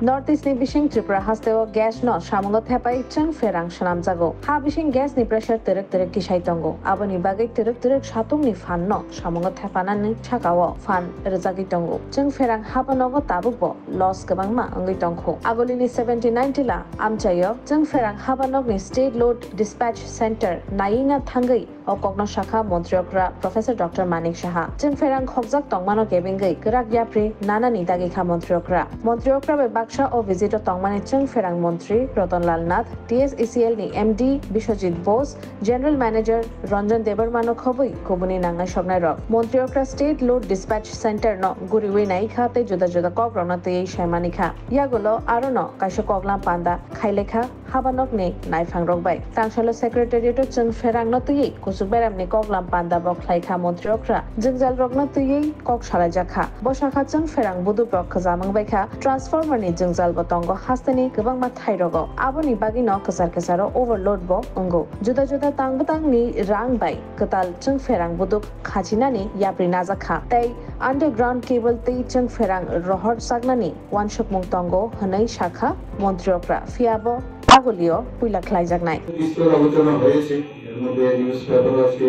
North East ni bising Tripura hasteo gas no samungo thepai chang ferang sanam jago. Ha bising gas ni pressure terek kisai tongo. Aboni bagai terek satung ni fan no samungo thepana ni chakao fan rezagi tongo. Chang ferang habanogo tabubo loss kabangma angai tongko. Agoli ni 79 tila amchayo chang ferang habanog ni State Load Dispatch Center naina thangai o kokno shakha Montreokra Professor Dr. Manik Shaha. Chang ferang khokjak tongmano kebengai krak yapri nana nidagi kha Montreokra be baksha o visit o tongmani chang ferang Montri Ratan Lal Nath TSECL ni MD Bishojit Bose General Manager Ranjan Debarmano khoboi kobuni nangai shobnai rok Montreokra State Load Dispatch Center no guriwe nai khate juda kok rona tei shaimani kha yagulo aro no kaisho koklam panda khailekha habanok ni naifang rokbai tangshalo secretariat o chang ferang no tei kusukberam ni koklam panda bok khlaikha Montreokra jingjal rok no tei kok salajakha bosakha chang ferang budu prok khajamang baikha transformer ni jingjal botongo hastani gobang ma thairogo aboni bagi no kesar overload bo ongo juda tangbutang ni rang bai katal chang ferang buduk khachinani yapri najakha tai underground cable tei chang ferang rohor sagnani wanshuk mungtongo hanai shakha Montreokra fiabo আগলিও পুইলা খাইজাক নাই বিস্তর আলোচনা হয়েছে এর মধ্যে news paper আছে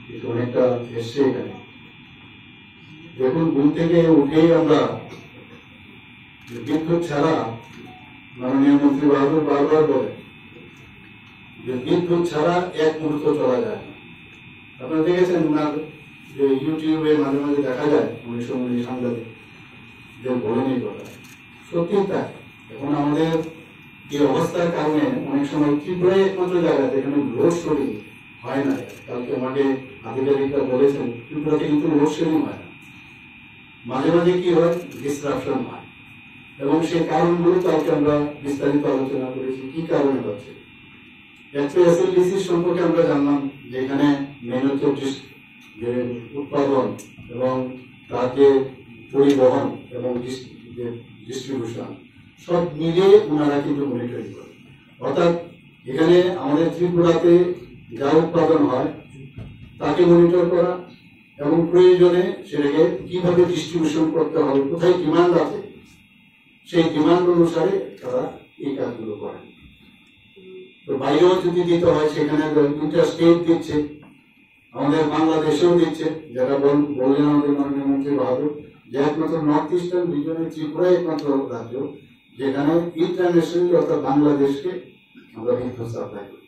কিছু অনেকটা এসছে এখানে দেখুন ঘুম থেকে উঠেই আমরা বিদ্যুৎ ছাড়া মাননীয় মন্ত্রী বাহাদুর বারবার বলে যে বিদ্যুৎ ছাড়া এক মুহূর্ত চলা যায় আপনারা দেখেছেন ওনার যে ইউটিউবে মাঝে মাঝে দেখা যায় অনেক সময় সাংবাদিক যে বলেন এই কথা সত্যি তাই এখন আমাদের এই অবস্থার কারণে অনেক সময় ত্রিপুরায় একমাত্র জায়গা যেখানে লোডশেডিং হয় না কালকে আমাকে আধিকারিকরা বলেছেন ত্রিপুরাতে কিন্তু লোডশেডিং হয় না মাঝে কি হয় ডিসরাপশন হয় এবং সেই কারণগুলো কালকে আমরা বিস্তারিত আলোচনা করেছি কি কারণে হচ্ছে একটা এসএলডিসি সম্পর্কে আমরা জানলাম যেখানে মেন হচ্ছে যে উৎপাদন এবং তাকে পরিবহন এবং ডিস্ট্রিবিউশন সব মিলিয়ে ওনারা কিন্তু মনিটরিং করে অর্থাৎ এখানে আমাদের ত্রিপুরাতে যা উৎপাদন হয় তাকে মনিটর করা এবং প্রয়োজনে সেটাকে কিভাবে ডিস্ট্রিবিউশন করতে হবে কোথায় ডিমান্ড আছে সেই ডিমান্ড অনুসারে তারা এই কাজগুলো করে তো বাইরেও যদি দিতে হয় সেখানে ইন্টারস্টেট দিচ্ছে আমাদের বাংলাদেশেও দিচ্ছে যারা বললেন আমাদের মাননীয় মন্ত্রী বাহাদুর যে একমাত্র নর্থ ইস্টার্ন রিজনে ত্রিপুরা একমাত্র রাজ্য যেখানে ইন্টারন্যাশনাল অর্থাৎ বাংলাদেশকে আমরা বিদ্যুৎ সাপ্লাই করি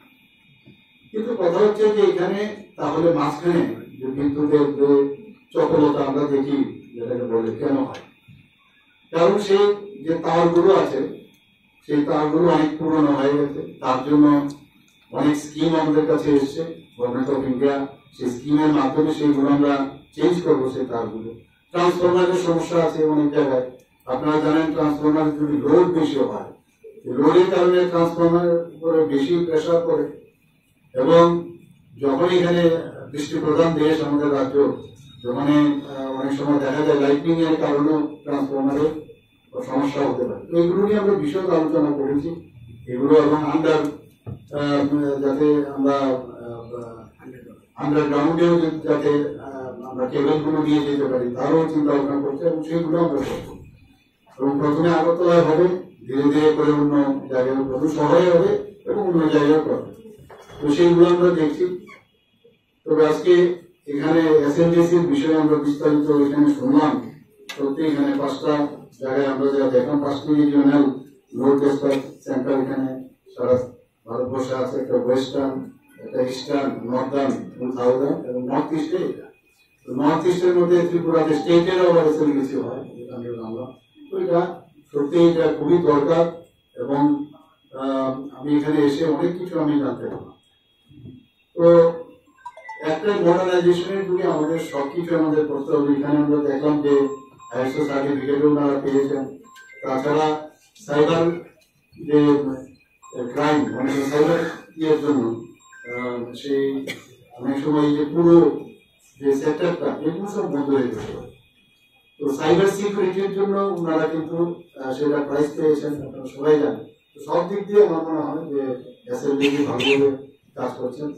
কিন্তু কথা হচ্ছে যে এখানে তাহলে মাঝখানে যে বিদ্যুতের যে চপলতা আমরা দেখি যেটাকে বলে কেন হয় কারণ সেই যে তারগুলো আছে সেই তারগুলো অনেক পুরনো হয়ে গেছে তার জন্য অনেক স্কিম আমাদের কাছে এসছে গভর্নমেন্ট অফ ইন্ডিয়া সেই স্কিমের মাধ্যমে সেইগুলো আমরা চেঞ্জ করবো সেই তারগুলো ট্রান্সফরমারের সমস্যা আছে অনেক জায়গায় আপনারা জানেন ট্রান্সফরমার যদি লোড বেশি হয় লোডের কারণে ট্রান্সফরমার উপরে বেশি প্রেসার পড়ে এবং যখন এখানে বৃষ্টি প্রধান দেশ আমাদের রাজ্য যেখানে অনেক সময় দেখা যায় লাইটিং এর কারণেও ট্রান্সফরমারের সমস্যা হতে পারে এগুলো নিয়ে আমরা বিশদ আলোচনা করেছি এগুলো এবং যাতে আমরা আন্ডারগ্রাউন্ডেও যাতে আমরা কেবলগুলো নিয়ে যেতে পারি তারও চিন্তা ভাবনা করছে এবং সেগুলো আমরা করবো এবং প্রথমে আগরতলায় হবে ধীরে করে অন্য জায়গায় প্রথম শহরে হবে এবং অন্য জায়গায় করবে তো সেইগুলো আমরা দেখছি তবে আজকে এখানে এসএনডিসির বিষয়ে আমরা বিস্তারিত এখানে শুনলাম সত্যি এখানে 5টা জায়গায় আমরা যা দেখলাম 5টি রিজিওনাল লোড ডিসপ্যাচ সেন্টার এখানে সারা ভারতবর্ষে আছে একটা ওয়েস্টার্ন একটা ইস্টার্ন নর্দার্ন এবং সাউদার্ন এবং নর্থ ইস্টে নর্থ ইস্টের মধ্যে ত্রিপুরাতে স্টেটের আবার এসএনডিসি হয় এখানে আমরা তো এটা সত্যি এটা খুবই দরকার এবং আমি এখানে এসে অনেক কিছু আমি জানতে পারলাম তো একটা মডার্নাইজেশনের যুগে আমাদের সবকিছু আমাদের করতে হবে এখানে আমরা দেখলাম যে আইএসও সার্টিফিকেটও ওনারা পেয়েছেন তাছাড়া সাইবার যে ক্রাইম মানে সাইবার ইয়ের জন্য সেই অনেক সময় যে পুরো যে সেক্টরটা এগুলো সব বন্ধ হয়ে গেছে তো সাইবার সিকিউরিটির জন্য ওনারা কিন্তু সেটা প্রাইজ পেয়েছেন আপনারা সবাই জানেন তো সব দিক দিয়ে আমার মনে হয় যে এসএলডিসি ভালোভাবে কাজ করছেন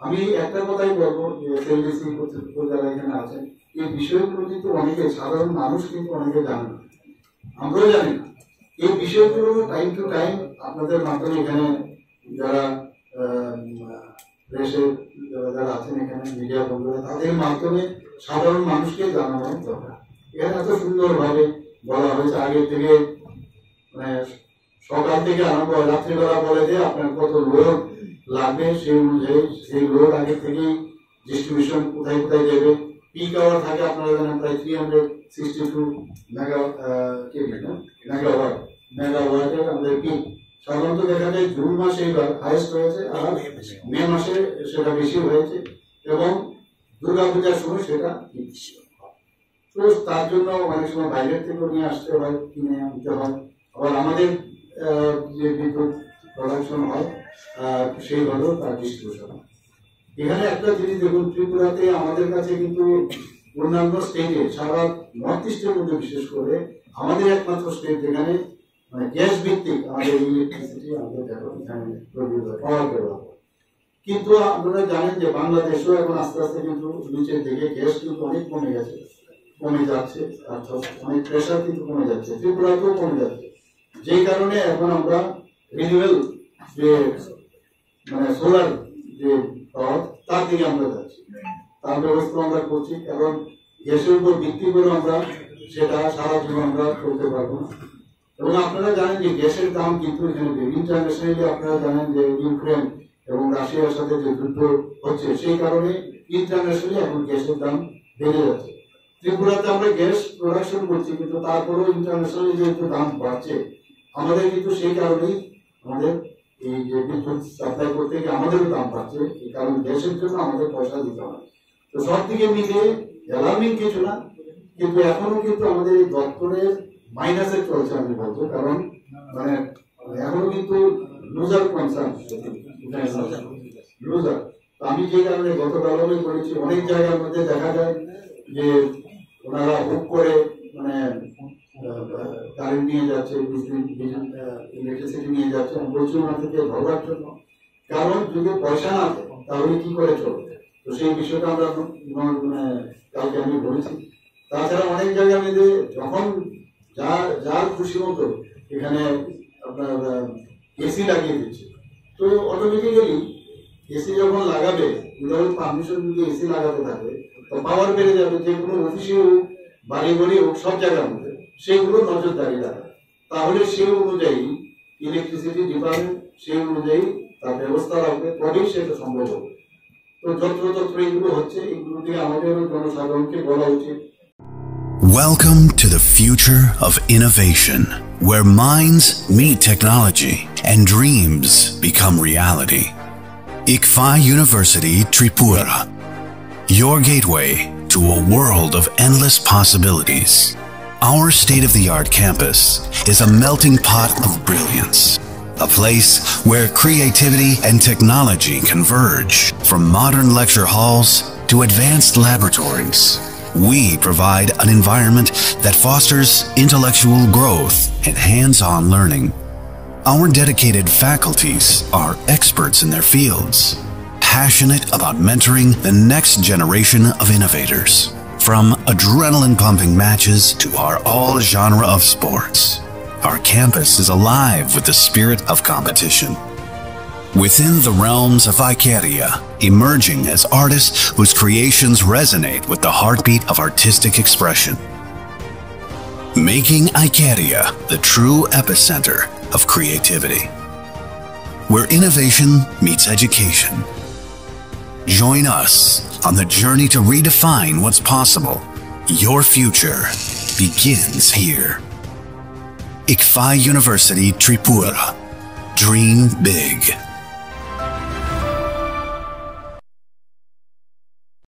আমি একটা কথাই বলবো যে এসএলডিসি যারা এখানে আছেন এই বিষয়গুলো কিন্তু অনেকে সাধারণ মানুষ কিন্তু অনেকে জানে না আমরাও জানি না। এই বিষয়গুলো টাইম টু টাইম আপনাদের মাধ্যমে এখানে যারা প্রেসের যারা আছেন এখানে মিডিয়া বন্ধুরা তাদের মাধ্যমে সাধারণ মানুষকে জানানো দরকার। এখানে এত সুন্দরভাবে বলা হয়েছে আগে থেকে, মানে সকাল থেকে আরম্ভ হয়, রাত্রিবেলা বলে যে আপনার কত লোড লাগবে সেই অনুযায়ী সেই লোড আগে থেকেই ডিস্ট্রিবিউশন কোথায় কোথায় দেবে। পিক আওয়ার থাকে আপনারা জানেন প্রায় 362 মেগাওয়াটের আমাদের পিক। সাধারণত দেখা যায় জুন মাসে এবার হাইয়েস্ট হয়েছে, আর মে মাসে সেটা বেশি হয়েছে, এবং দুর্গাপূজার সময় সেটা তো তার জন্য অনেক সময় বাইরের থেকে নিয়ে আসতে হয়, কিনে আনতে হয়। আবার আমাদের যে বিদ্যুৎ প্রোডাকশন হয় সেইভাবেও তার ডিস্ট্রিবিউশন হয়। এখানে একটা জিনিস দেখুন, ত্রিপুরাতে আমাদের কাছে কিন্তু অন্যান্য স্টেটে সারা নর্থ ইস্টের মধ্যে বিশেষ করে আমাদের একমাত্র স্টেট যেখানে মানে গ্যাস ভিত্তিক আমাদের ইলেকট্রিসিটি আমাদের পাওয়ার দেওয়া। কিন্তু আপনারা জানেন যে বাংলাদেশও এখন আস্তে আস্তে কিন্তু নিচের দিকে গ্যাস কিন্তু অনেক কমে গেছে, কমে যাচ্ছে, অনেক প্রেশার কিন্তু কমে যাচ্ছে, ত্রিপুরাতেও কমে যাচ্ছে। যেই কারণে এখন আমরা রিনিউয়েবল যে মানে সোলার যে পাওয়ার তার দিকে আমরা যাচ্ছি, তার ব্যবস্থা আমরা করছি। কারণ গ্যাসের উপর ভিত্তি করে আমরা সেটা সারা জীবন আমরা করতে পারবো না। এবং আপনারা জানেন যে গ্যাসের দাম কিন্তু এখানে ইন্টারন্যাশনালি আপনারা জানেন যে ইউক্রেন এবং রাশিয়ার সাথে যে যুদ্ধ হচ্ছে সেই কারণে ইন্টারন্যাশনালি এখন গ্যাসের দাম বেড়ে যাচ্ছে। ত্রিপুরাতে আমরা গ্যাস প্রোডাকশন করছি, কিন্তু তারপরেও ইন্টারন্যাশনালি যেহেতু দাম বাড়ছে আমাদের কিন্তু সেই কারণেই আমাদের এই যে বিদ্যুৎ সাপ্লাই করতে গিয়ে আমাদেরও দাম বাড়ছে, এই কারণ গ্যাসের জন্য আমাদের পয়সা দিতে হয়। তো সব দিকে মিলিয়ে অ্যালার্মিং কিছু না, কিন্তু এখনো কিন্তু আমাদের এই দপ্তরের মাইনাসে চলছে আমি বলবো। কারণ মানে এখনো কিন্তু লুজার কনসার্ন লুজার। আমি যে কারণে গতকালও করেছি, অনেক জায়গার মধ্যে দেখা যায় যে ওনারা হুক করে মানে কারেন্ট নিয়ে যাচ্ছে, ইলেকট্রিসিটি নিয়ে যাচ্ছে, আমি বলছি ওনার থেকে ধরবার জন্য। কারণ যদি পয়সা না থাকে তাহলে কি করে চলবে, তো সেই বিষয়টা আমরা কালকে আমি বলেছি। তাছাড়া অনেক জায়গার মধ্যে যখন যার খুশি মতো এখানে আপনার এসি লাগিয়ে দিচ্ছে, তো অটোমেটিক্যালি এসি যখন লাগাবে উইদাউট পারমিশন যদি এসি লাগাতে থাকে তো পাওয়ার বেড়ে যাবে। যে কোনো অফিসে হোক বাড়ি বাড়ি হোক সব জায়গার মধ্যে সেগুলো নজরদারি রাখে, তাহলে সেই অনুযায়ী ইলেকট্রিসিটি ডিপার্টমেন্ট সেই অনুযায়ী তার ব্যবস্থা রাখবে, তবেই সেটা সম্ভব হবে। তো যত্রতত্র এগুলো হচ্ছে, এগুলো দিয়ে আমাদের জনসাধারণকে বলা উচিত। Welcome to the future of innovation, where minds meet technology and dreams become reality. ICFA University Tripura, your gateway to a world of endless possibilities. Our state-of-the-art campus is a melting pot of brilliance, a place where creativity and technology converge. From modern lecture halls to advanced laboratories, we provide an environment that fosters intellectual growth and hands-on learning. Our dedicated faculties are experts in their fields, passionate about mentoring the next generation of innovators. From adrenaline-pumping matches to our all-genre of sports, our campus is alive with the spirit of competition. Within the realms of Icaria, emerging as artists whose creations resonate with the heartbeat of artistic expression. Making Icaria the true epicenter of creativity, where innovation meets education. Join us on the journey to redefine what's possible. Your future begins here. ICFA University Tripura. Dream big.